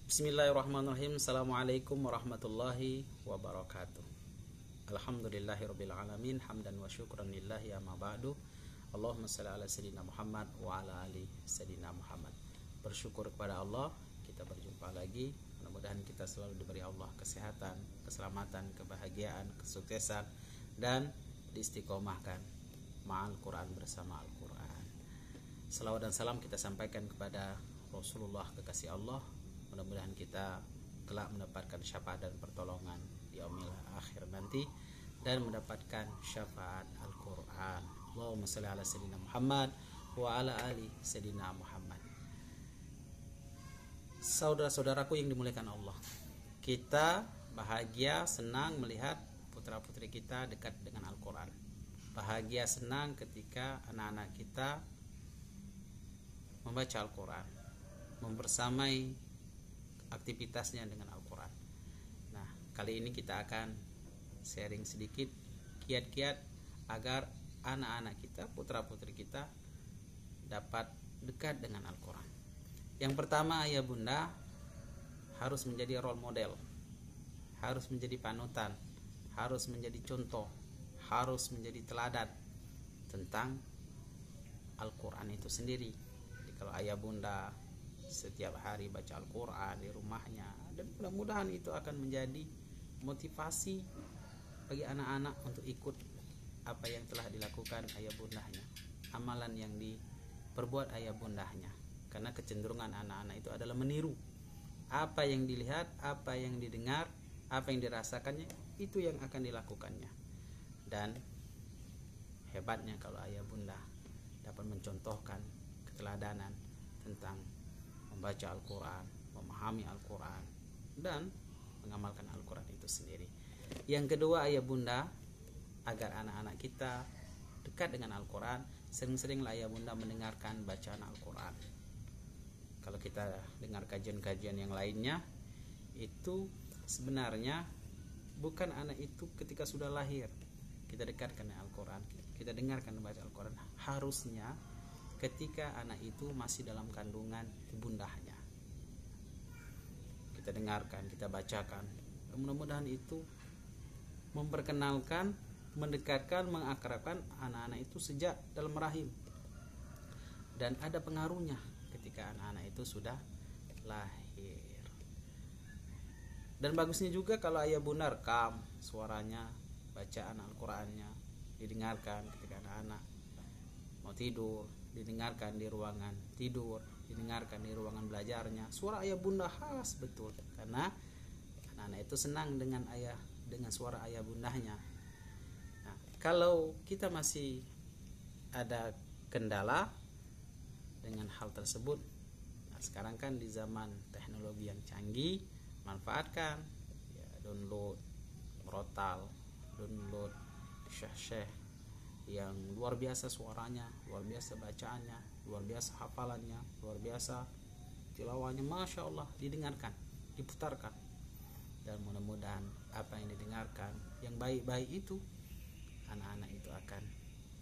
Bismillahirrahmanirrahim. Assalamualaikum warahmatullahi wabarakatuh. Alhamdulillahirabbil alamin, hamdan wa syukran lillahi amma ba'du. Allahumma shalli ala sayyidina Muhammad wa ala ali sayyidina Muhammad. Bersyukur kepada Allah, kita berjumpa lagi. Mudah-mudahan kita selalu diberi Allah kesehatan, keselamatan, kebahagiaan, kesuksesan, dan diistiqomahkan ma'al Quran, bersama Al-Quran. Salawat dan salam kita sampaikan kepada Rasulullah, kekasih Allah. Mudah-mudahan kita kelak mendapatkan syafaat dan pertolongan di yaumil akhir nanti, dan mendapatkan syafaat Al-Quran. Allahumma shalli ala sayyidina Muhammad wa ala ali sayyidina Muhammad. Saudara-saudaraku yang dimuliakan Allah, kita bahagia, senang melihat putra-putri kita dekat dengan Al-Quran. Bahagia, senang ketika anak-anak kita membaca Al-Quran, membersamai aktivitasnya dengan Al-Quran. Nah, kali ini kita akan sharing sedikit kiat-kiat agar anak-anak kita, putra-putri kita dapat dekat dengan Al-Quran. Yang pertama, ayah bunda harus menjadi role model, harus menjadi panutan, harus menjadi contoh, harus menjadi teladan tentang Al-Quran itu sendiri. Jadi kalau ayah bunda setiap hari baca Al-Quran di rumahnya, dan mudah-mudahan itu akan menjadi motivasi bagi anak-anak untuk ikut apa yang telah dilakukan ayah bundanya, amalan yang diperbuat ayah bundanya. Karena kecenderungan anak-anak itu adalah meniru apa yang dilihat, apa yang didengar, apa yang dirasakannya, itu yang akan dilakukannya. Dan hebatnya kalau ayah bunda dapat mencontohkan keteladanan tentang membaca Al-Quran, memahami Al-Quran, dan mengamalkan Al-Quran itu sendiri. Yang kedua, ayah bunda, agar anak-anak kita dekat dengan Al-Quran, sering-seringlah ayah bunda mendengarkan bacaan Al-Quran. Kalau kita dengar kajian-kajian yang lainnya, itu sebenarnya bukan anak itu ketika sudah lahir kita dekatkan dengan Al-Quran, kita dengarkan baca Al-Quran. Harusnya ketika anak itu masih dalam kandungan ibundahnya, kita dengarkan, kita bacakan. Mudah-mudahan itu memperkenalkan, mendekatkan, mengakrabkan anak-anak itu sejak dalam rahim, dan ada pengaruhnya ketika anak-anak itu sudah lahir. Dan bagusnya juga kalau ayah bunda rekam suaranya, bacaan Al-Qurannya didengarkan ketika anak-anak mau tidur, didengarkan di ruangan tidur, didengarkan di ruangan belajarnya. Suara ayah bunda khas betul, karena anak-anak itu senang dengan suara ayah bundanya. Nah, kalau kita masih ada kendala dengan hal tersebut, nah sekarang kan di zaman teknologi yang canggih, manfaatkan ya, download Rotal, download syekh-syekh yang luar biasa suaranya, luar biasa bacaannya, luar biasa hafalannya, luar biasa tilawahnya, masya Allah, didengarkan, diputarkan. Dan mudah-mudahan apa yang didengarkan yang baik-baik itu, anak-anak itu akan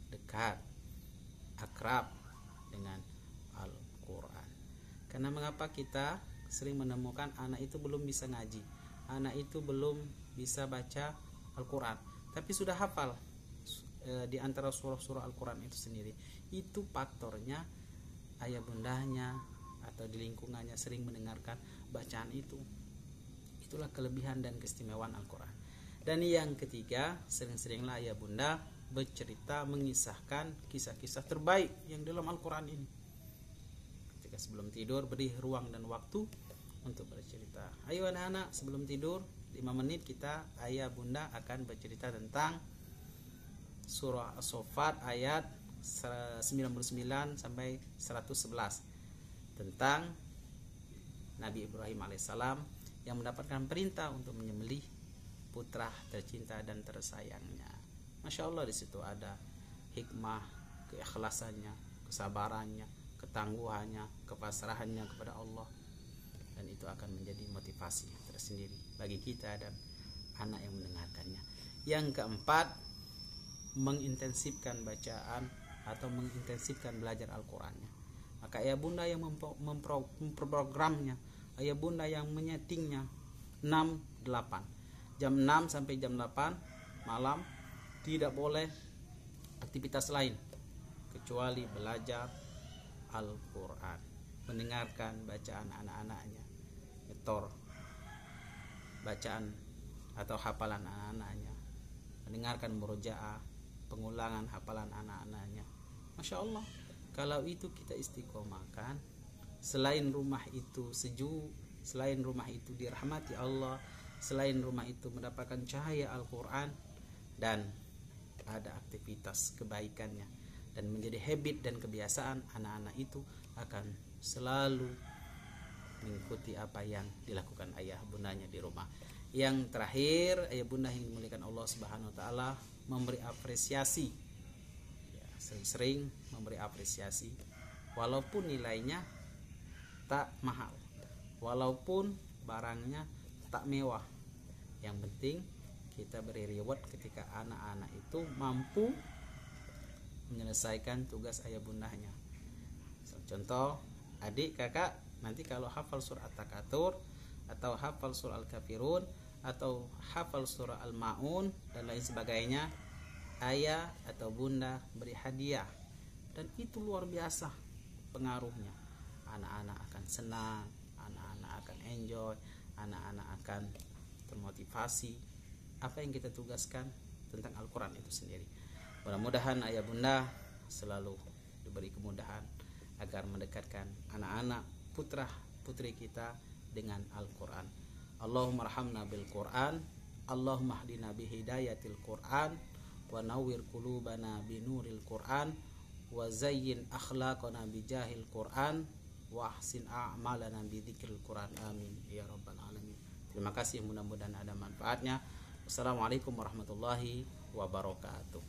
dekat, akrab dengan Al-Quran. Karena mengapa kita sering menemukan anak itu belum bisa ngaji, anak itu belum bisa baca Al-Quran, tapi sudah hafal di antara surah-surah Al-Quran itu sendiri. Itu faktornya ayah bundanya atau di lingkungannya sering mendengarkan bacaan itu. Itulah kelebihan dan keistimewaan Al-Quran. Dan yang ketiga, sering-seringlah ayah bunda bercerita, mengisahkan kisah-kisah terbaik yang dalam Al-Quran ini. Ketika sebelum tidur, beri ruang dan waktu untuk bercerita. Ayo anak-anak, sebelum tidur 5 menit kita, ayah bunda akan bercerita tentang surah As-Saffat ayat 99 sampai 111, tentang Nabi Ibrahim alaihissalam yang mendapatkan perintah untuk menyembelih putra tercinta dan tersayangnya. Masya Allah, di situ ada hikmah, keikhlasannya, kesabarannya, ketangguhannya, kepasrahannya kepada Allah, dan itu akan menjadi motivasi tersendiri bagi kita dan anak yang mendengarkannya. Yang keempat, mengintensifkan bacaan atau mengintensifkan belajar Al-Qurannya. Maka ayah bunda yang memprogramnya, ayah bunda yang menyetingnya 6-8. Jam 6 sampai jam 8 malam tidak boleh aktivitas lain kecuali belajar Al-Quran, mendengarkan bacaan anak-anaknya, nyetor bacaan atau hafalan anak-anaknya, mendengarkan murojaah, pengulangan hafalan anak-anaknya. Masya Allah, kalau itu kita istiqomahkan, selain rumah itu sejuk, selain rumah itu dirahmati Allah, selain rumah itu mendapatkan cahaya Al-Quran, dan ada aktivitas kebaikannya, dan menjadi habit dan kebiasaan, anak-anak itu akan selalu mengikuti apa yang dilakukan ayah bundanya di rumah. Yang terakhir, ayah bunda yang dimuliakan Allah Subhanahu wa taala, memberi apresiasi, ya, sering-sering memberi apresiasi walaupun nilainya tak mahal, walaupun barangnya tak mewah. Yang penting kita beri reward ketika anak-anak itu mampu menyelesaikan tugas ayah bundanya. Contoh, adik kakak nanti kalau hafal surah At-Takatsur atau hafal surah Al-Kafirun atau hafal surah Al-Maun dan lain sebagainya, ayah atau bunda beri hadiah, dan itu luar biasa pengaruhnya. Anak-anak akan senang, anak-anak akan enjoy, anak-anak akan termotivasi apa yang kita tugaskan tentang Al-Quran itu sendiri. Mudah-mudahan ayah bunda selalu diberi kemudahan agar mendekatkan anak-anak putra putri kita dengan Al-Quran. Allahumma arhamna bil Quran, Allahumma hdina bi hidayatil Quran, wa nawwir qulubana bi nuril Quran, wa zayyin akhlaqana bi jahil Quran, wa ahsin a'malana bi dzikril Quran. Amin ya rabbal alamin. Terima kasih, mudah-mudahan ada manfaatnya. Wassalamualaikum warahmatullahi wabarakatuh.